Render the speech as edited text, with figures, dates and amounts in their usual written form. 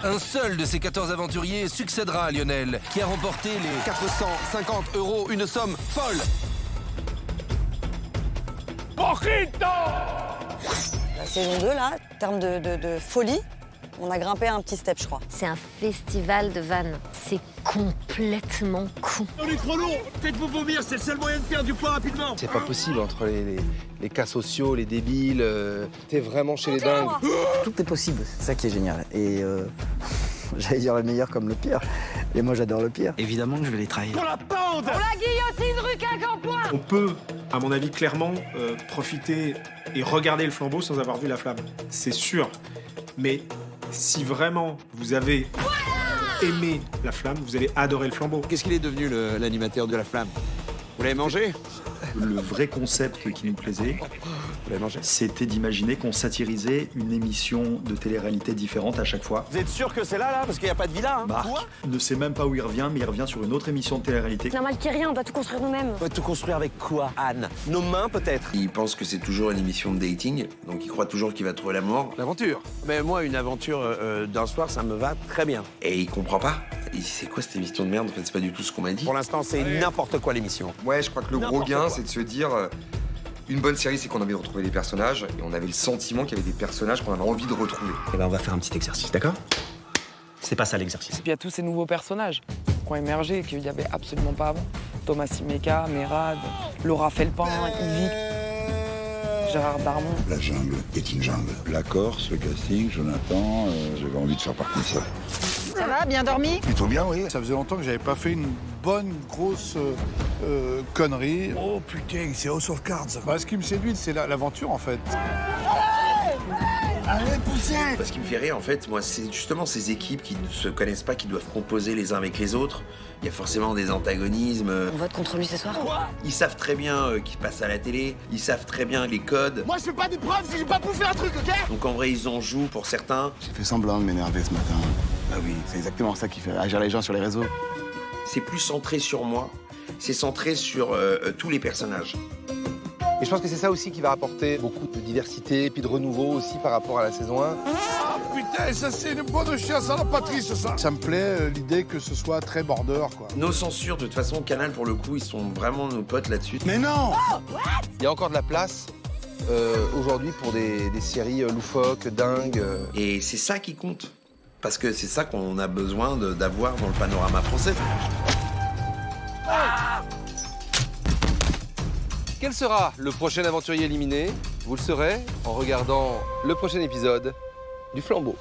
Un seul de ces 14 aventuriers succédera à Lionel, qui a remporté les 450 €, une somme folle. La saison 2, là, en termes de folie, on a grimpé un petit step, je crois. C'est un festival de vannes. C'est complètement con. On est trop long. Faites-vous vomir, c'est le seul moyen de perdre du poids rapidement. C'est pas possible entre les cas sociaux, les débiles. T'es vraiment chez les dingues. Tout est possible, c'est ça qui est génial. Et j'allais dire le meilleur comme le pire. Et moi, j'adore le pire. Évidemment que je vais les trahir. Pour la pende. On peut, à mon avis, clairement profiter et regarder le flambeau sans avoir vu la flamme. C'est sûr. Mais si vraiment vous avez aimé la flamme, vous allez adorer le flambeau. Qu'est-ce qu'il est devenu, l'animateur de la flamme? Vous l'avez mangé? Le vrai concept qui nous plaisait, Vous l'avez mangé? c'était d'imaginer qu'on satirisait une émission de télé-réalité différente à chaque fois. Vous êtes sûr que c'est là, parce qu'il n'y a pas de villa, hein? Marc ne sait même pas où il revient, mais il revient sur une autre émission de télé-réalité. C'est normal qu'il n'y ait rien, on doit tout construire nous-mêmes. On va tout construire avec quoi, Anne? Nos mains, peut-être? Il pense que c'est toujours une émission de dating, donc il croit toujours qu'il va trouver l'amour. L'aventure. Mais moi, une aventure d'un soir, ça me va très bien. Et il comprend pas. Il dit, c'est quoi cette émission de merde? En fait, c'est pas du tout ce qu'on m'a dit. Pour l'instant, c'est n'importe quoi l'émission. Ouais, je crois que le gros N'importe gain, quoi. c'est de se dire... une bonne série, c'est qu'on avait retrouvé des personnages, et on avait le sentiment qu'il y avait des personnages qu'on avait envie de retrouver. Eh ben, on va faire un petit exercice, d'accord? C'est pas ça l'exercice. Puis il y a tous ces nouveaux personnages qui ont émergé et qu'il n'y avait absolument pas avant. Thomas Simeka, Mérad, Laura Felpin, Yvick, Gérard Darmon. La jungle est une jungle. La Corse, le casting, Jonathan, j'avais envie de faire partie de ça. Ça va, bien dormi? Plutôt bien, oui. Ça faisait longtemps que j'avais pas fait une bonne grosse connerie. Oh putain, c'est House of Cards. Bah, ce qui me séduit, c'est l'aventure en fait. Allez, poussez! Ce qui me fait rire, en fait, moi, c'est justement ces équipes qui ne se connaissent pas, qui doivent composer les uns avec les autres. Il y a forcément des antagonismes. On vote contre lui ce soir? Ils savent très bien qu'ils passent à la télé. Ils savent très bien les codes. Moi, je fais pas des preuves si j'ai pas bouffé un truc, ok? Donc en vrai, ils en jouent pour certains. J'ai fait semblant de m'énerver ce matin. Ah oui, c'est exactement ça qui fait réagir les gens sur les réseaux. C'est plus centré sur moi. C'est centré sur tous les personnages. Et je pense que c'est ça aussi qui va apporter beaucoup de diversité, puis de renouveau aussi par rapport à la saison 1. Ah putain, ça c'est une bonne chiasse à la Patrice, ça. Ça me plaît l'idée que ce soit très border, quoi. Nos censures, de toute façon, Canal, pour le coup, ils sont vraiment nos potes là-dessus. Mais non! Il y a encore de la place aujourd'hui pour des séries loufoques, dingues. Et c'est ça qui compte. Parce que c'est ça qu'on a besoin d'avoir dans le panorama français. Quel sera le prochain aventurier éliminé? Vous le saurez en regardant le prochain épisode du Flambeau.